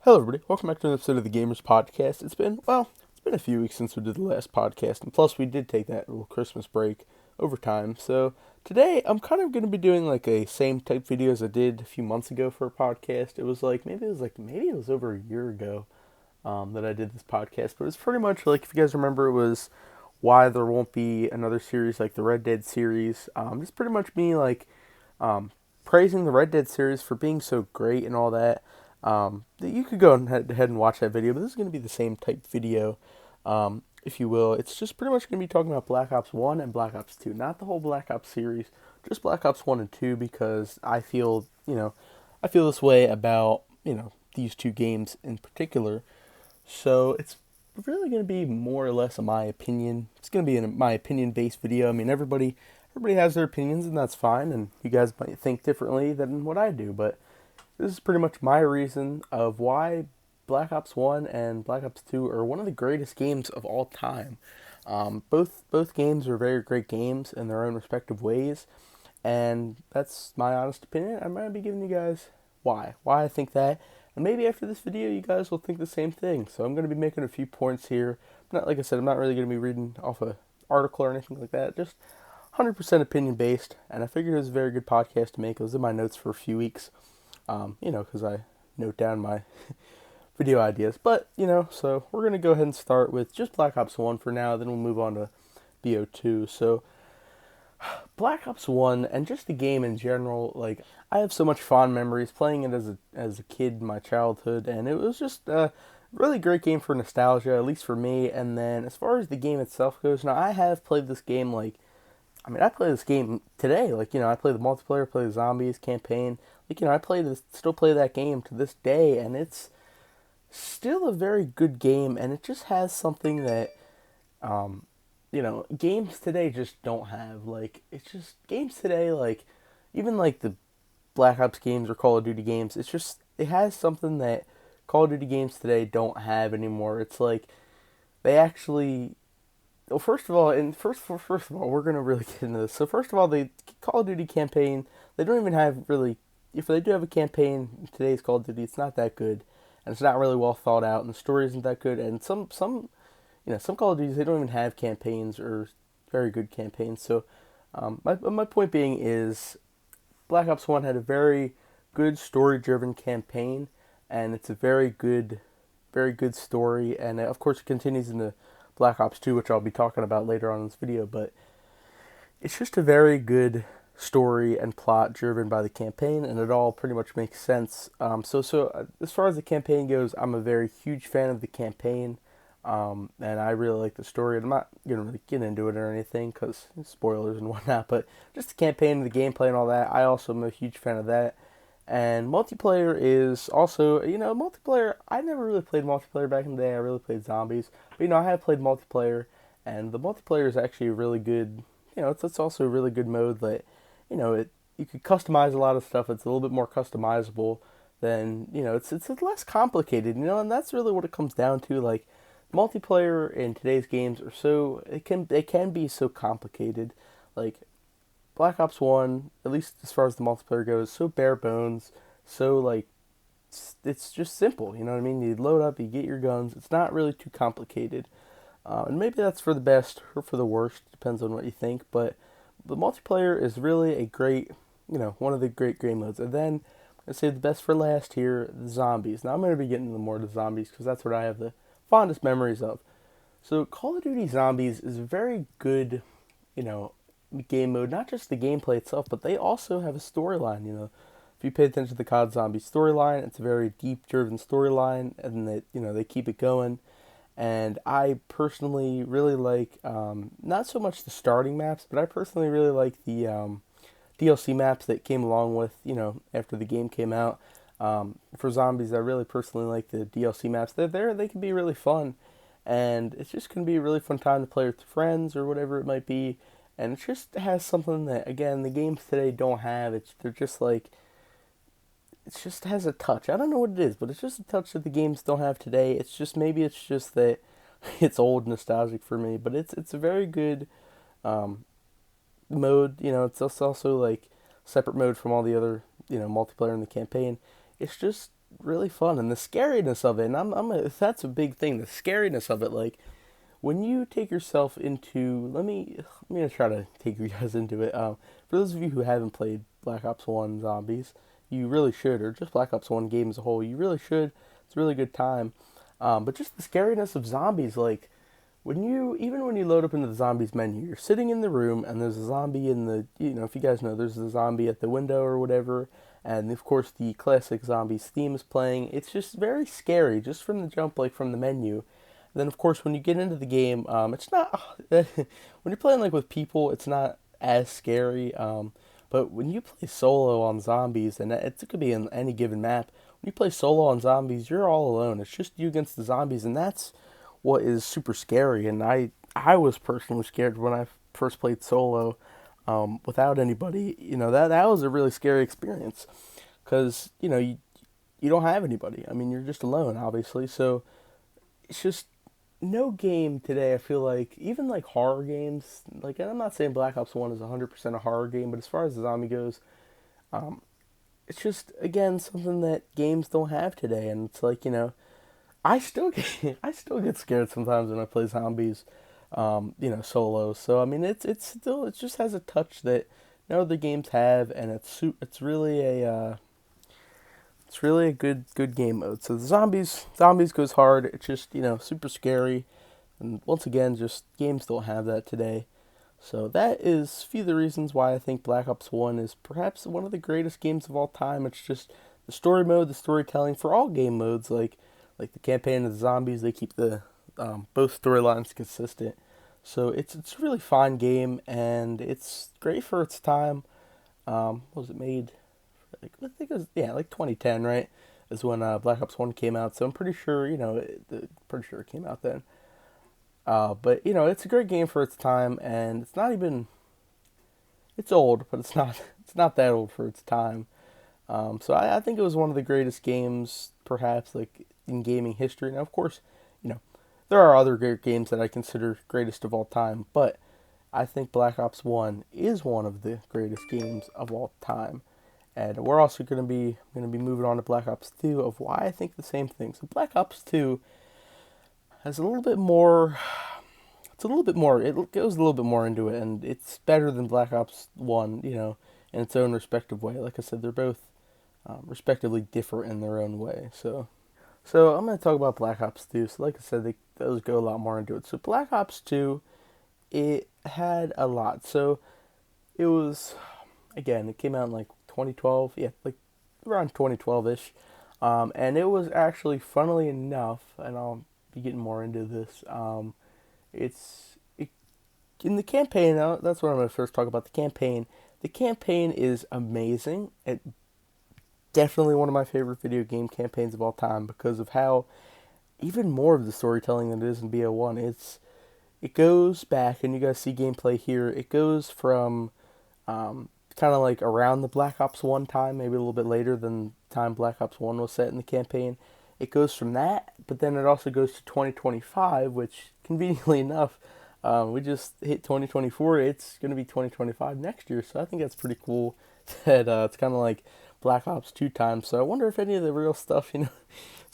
Hello, everybody. Welcome back to another episode of the Gamers Podcast. It's been a few weeks since we did the last podcast, and plus we did take that little Christmas break over time. So today I'm kind of going to be doing like a same type video as I did a few months ago for a podcast. Maybe it was over a year ago that I did this podcast, but it's pretty much like, if you guys remember, it was why there won't be another series like the Red Dead series. Just pretty much me um, praising the Red Dead series for being so great and all that. You could go ahead and watch that video, but this is going to be the same type video, if you will. It's just pretty much going to be talking about Black Ops 1 and Black Ops 2, not the whole Black Ops series, just Black Ops 1 and 2, because I feel this way about, these two games in particular. So it's really going to be more or less my opinion. It's going to be my opinion based video. I mean, everybody has their opinions, and that's fine, and you guys might think differently than what I do, but this is pretty much my reason of why Black Ops 1 and Black Ops 2 are one of the greatest games of all time. Both games are very great games in their own respective ways, and that's my honest opinion. I'm going to be giving you guys why I think that, and maybe after this video you guys will think the same thing. So I'm going to be making a few points here. Not like I said, I'm not really going to be reading off a article or anything like that. Just 100% opinion based, and I figured it was a very good podcast to make. It was in my notes for a few weeks. Because I note down my video ideas. But, so we're going to go ahead and start with just Black Ops 1 for now, then we'll move on to BO2. So, Black Ops 1 and just the game in general, like, I have so much fond memories playing it as a kid in my childhood, and it was just a really great game for nostalgia, at least for me. And then as far as the game itself goes, now I have played this game I play this game today. I play the multiplayer, play the zombies campaign. Still play that game to this day, and it's still a very good game, and it just has something that, games today just don't have. Games today, even the Black Ops games or Call of Duty games, it has something that Call of Duty games today don't have anymore. It's like, they actually, well, first of all, we're gonna really get into this. So first of all, the Call of Duty campaign, they don't even have really. If they do have a campaign in today's Call of Duty, it's not that good, and it's not really well thought out, and the story isn't that good. And some Call of Duties, they don't even have campaigns or very good campaigns. So, my point being is, Black Ops 1 had a very good story-driven campaign, and it's a very good story, and of course it continues into Black Ops 2, which I'll be talking about later on in this video, but it's just a very good story and plot driven by the campaign, and it all pretty much makes sense. As far as the campaign goes, I'm a very huge fan of the campaign, and I really like the story. And I'm not going to really get into it or anything, because spoilers and whatnot, but just the campaign and the gameplay and all that, I also am a huge fan of that. And multiplayer is also, multiplayer, I never really played multiplayer back in the day. I really played zombies. But, I have played multiplayer, and the multiplayer is actually a really good, it's also a really good mode that, you could customize a lot of stuff. It's a little bit more customizable than, it's less complicated, and that's really what it comes down to. Like, multiplayer in today's games they can be so complicated. Like, Black Ops 1, at least as far as the multiplayer goes, so bare bones, so, it's just simple, you know what I mean? You load up, you get your guns, it's not really too complicated. And maybe that's for the best or for the worst, depends on what you think, but the multiplayer is really a great, one of the great game modes. And then, I say the best for last here, the zombies. Now I'm going to be getting into more of the zombies, because that's what I have the fondest memories of. So Call of Duty Zombies is a very good, game mode, not just the gameplay itself, but they also have a storyline. If you pay attention to the COD Zombies storyline, it's a very deep driven storyline, and they keep it going. And I personally really like, not so much the starting maps, but I personally really like the DLC maps that came along with, after the game came out. For Zombies, I really personally like the DLC maps. They can be really fun, and it's just going to be a really fun time to play with friends or whatever it might be. And it just has something that, again, the games today don't have. They're just like, it just has a touch. I don't know what it is, but it's just a touch that the games don't have today. Maybe it's just that it's old nostalgic for me, but it's a very good mode. It's also like separate mode from all the other multiplayer in the campaign. It's just really fun, and the scariness of it. And that's a big thing. The scariness of it, like when you take yourself into, let me try to take you guys into it. For those of you who haven't played Black Ops One Zombies, you really should, or just Black Ops One game as a whole, you really should. It's a really good time. But just the scariness of zombies, like even when you load up into the zombies menu, you're sitting in the room and there's a zombie in the, if you guys know, there's a zombie at the window or whatever, and of course the classic zombies theme is playing. It's just very scary, just from the jump, like from the menu. Then of course when you get into the game, it's not when you're playing like with people, it's not as scary. But when you play solo on zombies, and it could be in any given map, when you play solo on zombies, you're all alone. It's just you against the zombies, and that's what is super scary. And I was personally scared when I first played solo, without anybody. That was a really scary experience, because you don't have anybody. I mean, you're just alone, obviously. So it's just no game today. I feel like even like horror games. Like, and I'm not saying Black Ops One is 100% a horror game, but as far as the zombie goes, it's just again something that games don't have today. And it's like I still get I still get scared sometimes when I play zombies, solo. So I mean, it's still, it just has a touch that no other games have, and it's really a good game mode. So the zombies goes hard. It's just super scary, and once again, just games don't have that today. So that is a few of the reasons why I think Black Ops One is perhaps one of the greatest games of all time. It's just the story mode, the storytelling for all game modes, like the campaign and the zombies. They keep the both storylines consistent. So it's a really fun game, and it's great for its time. What was it made? Like, I think it was, yeah, like 2010, right? Is when Black Ops One came out. So I'm pretty sure pretty sure it came out then. But it's a great game for its time, and it's not even, it's old, but it's not it's not that old for its time. So I think it was one of the greatest games, perhaps, like in gaming history. Now, of course, you know there are other great games that I consider greatest of all time, but I think Black Ops One is one of the greatest games of all time. And we're also going to be moving on to Black Ops 2, of why I think the same thing. So Black Ops 2 has a little bit more. It's a little bit more. It goes a little bit more into it, and it's better than Black Ops 1. In its own respective way. Like I said, they're both respectively different in their own way. So I'm going to talk about Black Ops 2. So like I said, those go a lot more into it. So Black Ops 2, it had a lot. So it was, again, it came out in like 2012. Yeah, like around 2012-ish. And it was actually, funnily enough, and I'll be getting more into this, it, in the campaign, that's what I'm going to first talk about, the campaign. The campaign is amazing. It definitely one of my favorite video game campaigns of all time, because of how even more of the storytelling than it is in BO1. It goes back, and you guys see gameplay here. It goes from kind of like around the Black Ops 1 time, maybe a little bit later than the time Black Ops 1 was set in the campaign. It goes from that, but then it also goes to 2025, which, conveniently enough, we just hit 2024. It's going to be 2025 next year, so I think that's pretty cool that it's kind of like Black Ops 2 time. So I wonder if any of the real stuff, it's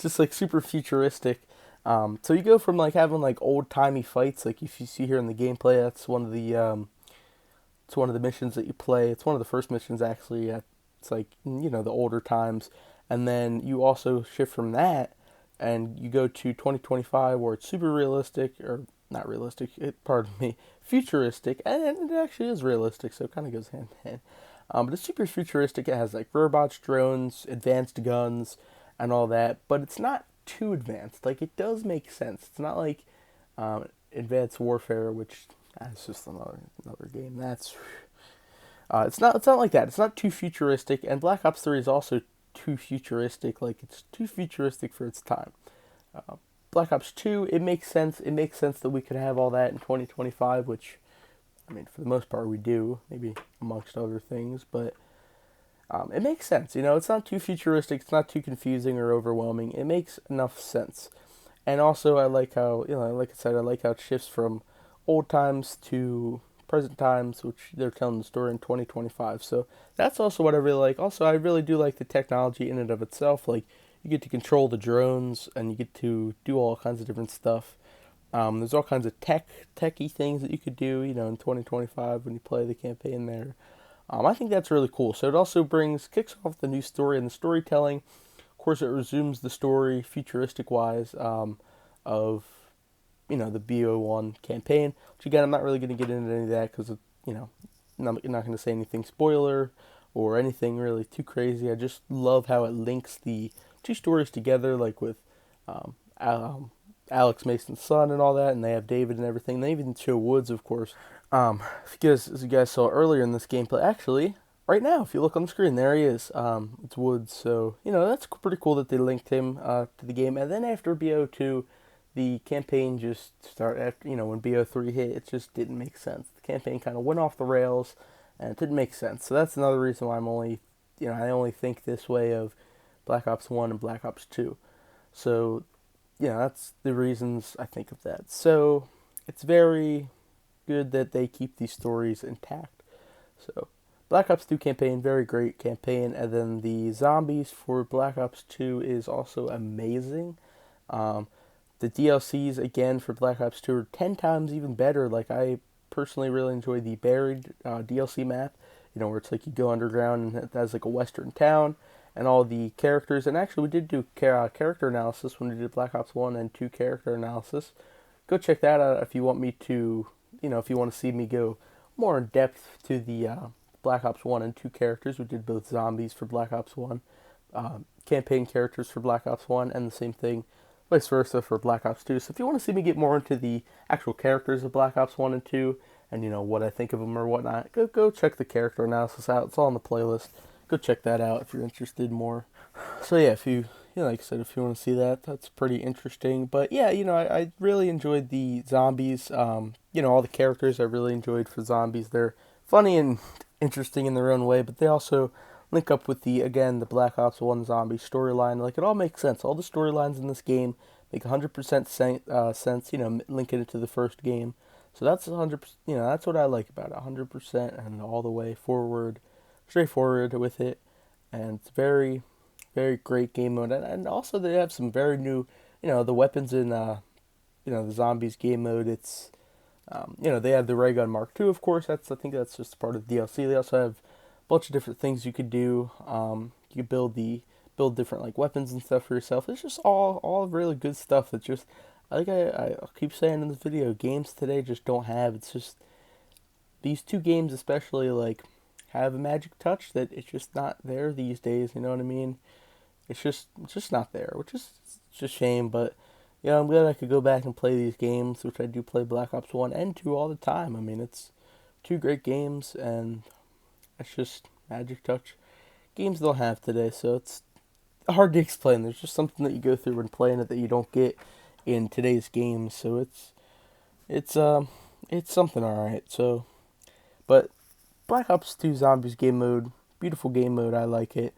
just like super futuristic. So you go from like having like old timey fights, like if you see here in the gameplay, that's one of the it's one of the missions that you play. It's one of the first missions actually. It's like the older times, and then you also shift from that, and you go to 2025 where it's super realistic, or not realistic. Pardon me, futuristic, and it actually is realistic, so it kind of goes hand in hand. But it's super futuristic. It has like robots, drones, advanced guns, and all that. But it's not too advanced. Like, it does make sense. It's not like Advanced Warfare, which that's just another game. It's not like that. It's not too futuristic. And Black Ops 3 is also too futuristic. Like, it's too futuristic for its time. Black Ops 2, it makes sense. It makes sense that we could have all that in 2025, which, I mean, for the most part, we do, maybe amongst other things, but it makes sense. It's not too futuristic, it's not too confusing or overwhelming. It makes enough sense. And also, I like how, like I said, I like how it shifts from old times to present times, which they're telling the story in 2025. So that's also what I really like. Also, I really do like the technology in and of itself. Like, you get to control the drones, and you get to do all kinds of different stuff. There's all kinds of techie things that you could do, in 2025 when you play the campaign there. I think that's really cool. So it also kicks off the new story and the storytelling. Of course, it resumes the story futuristic wise of the BO1 campaign. Which again, I'm not really going to get into any of that because I'm not going to say anything spoiler or anything really too crazy. I just love how it links the two stories together, like with um, Alex Mason's son and all that, and they have David and everything. They even show Woods, of course. As you guys saw earlier in this gameplay, actually, right now, if you look on the screen, there he is. It's Woods. So, that's pretty cool that they linked him to the game. And then after BO2, the campaign just started, after, when BO3 hit, it just didn't make sense. The campaign kind of went off the rails, and it didn't make sense. So that's another reason why I only think this way of Black Ops 1 and Black Ops 2. So, that's the reasons I think of that. So, it's very good that they keep these stories intact. So, Black Ops 2 campaign, very great campaign. And then the zombies for Black Ops 2 is also amazing. The DLCs, again, for Black Ops 2 are 10 times even better. Like, I personally really enjoy the Buried DLC map, where it's like you go underground and it has like a western town and all the characters. And actually, we did do character analysis when we did Black Ops 1 and 2 character analysis. Go check that out if you want me to, if you want to see me go more in depth to the Black Ops 1 and 2 characters. We did both zombies for Black Ops 1, campaign characters for Black Ops 1, and the same thing vice versa for Black Ops 2. So if you want to see me get more into the actual characters of Black Ops 1 and 2, and what I think of them or whatnot, go check the character analysis out. It's all on the playlist. Go check that out if you're interested more. So yeah, if you like I said, if you want to see that, that's pretty interesting. But yeah, I really enjoyed the zombies. All the characters I really enjoyed for zombies. They're funny and interesting in their own way, but they also link up with the Black Ops 1 zombie storyline. Like, it all makes sense. All the storylines in this game make 100% sense, linking it to the first game. So that's 100%, that's what I like about it, 100% and all the way forward, straightforward with it. And it's very, very great game mode. And also they have some very new, the weapons in, the zombies game mode. It's, they have the ray gun Mark II, of course. I think that's just part of the DLC. They also have bunch of different things you could do. You could build different like weapons and stuff for yourself. It's just all really good stuff. It's just like I keep saying in this video, games today just don't have. It's just these two games especially like have a magic touch that it's just not there these days. You know what I mean? It's just not there, which is just a shame. But I'm glad I could go back and play these games, which I do play Black Ops 1 and 2 all the time. I mean, it's two great games, and it's just magic touch games don't have today, so it's hard to explain. There's just something that you go through when playing it that you don't get in today's games. So it's something alright. So, but Black Ops 2 Zombies game mode, beautiful game mode. I like it.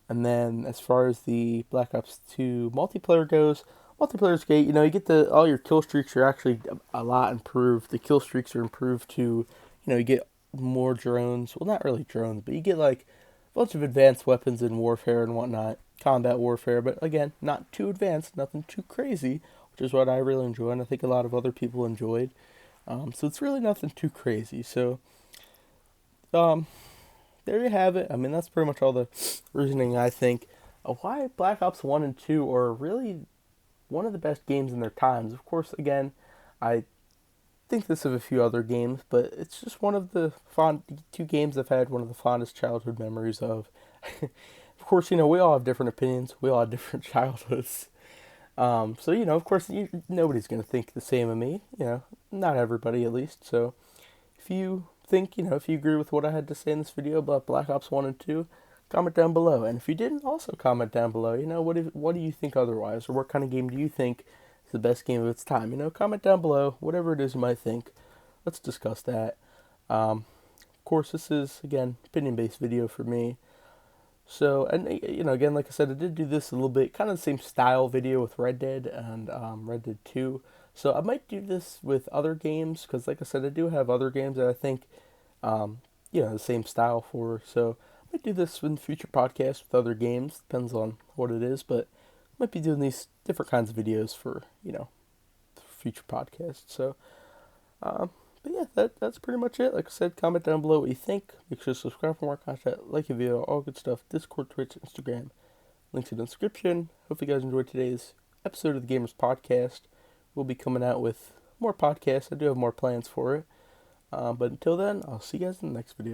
And then as far as the Black Ops 2 multiplayer goes, multiplayer's great. You get all your kill streaks are actually a lot improved. The kill streaks are improved to, you get more drones. Well, not really drones, but you get like a bunch of advanced weapons in warfare and whatnot, combat warfare. But again, not too advanced, nothing too crazy, which is what I really enjoy, and I think a lot of other people enjoyed. So it's really nothing too crazy. So, there you have it. I mean, that's pretty much all the reasoning I think of why Black Ops 1 and 2 are really one of the best games in their times. Of course, again, I think this of a few other games, but it's just one of the two games I've had one of the fondest childhood memories of. Of course, we all have different opinions. We all have different childhoods. So, of course, nobody's going to think the same of me. Not everybody at least. So, if you think, if you agree with what I had to say in this video about Black Ops 1 and 2, comment down below. And if you didn't, also comment down below. What do you think otherwise? Or what kind of game do you think is the best game of its time? Comment down below. Whatever it is you might think. Let's discuss that. Of course, this is, again, opinion-based video for me. So, and, again, like I said, I did do this a little bit, kind of the same style video with Red Dead and Red Dead 2. So I might do this with other games, because like I said, I do have other games that I think, the same style for. So I might do this in future podcasts with other games. Depends on what it is, but might be doing these different kinds of videos for, future podcasts. So, but yeah, that's pretty much it. Like I said, comment down below what you think. Make sure to subscribe for more content, like the video, all good stuff. Discord, Twitch, Instagram, links in the description. Hope you guys enjoyed today's episode of the Gamers Podcast. We'll be coming out with more podcasts. I do have more plans for it. But until then, I'll see you guys in the next video.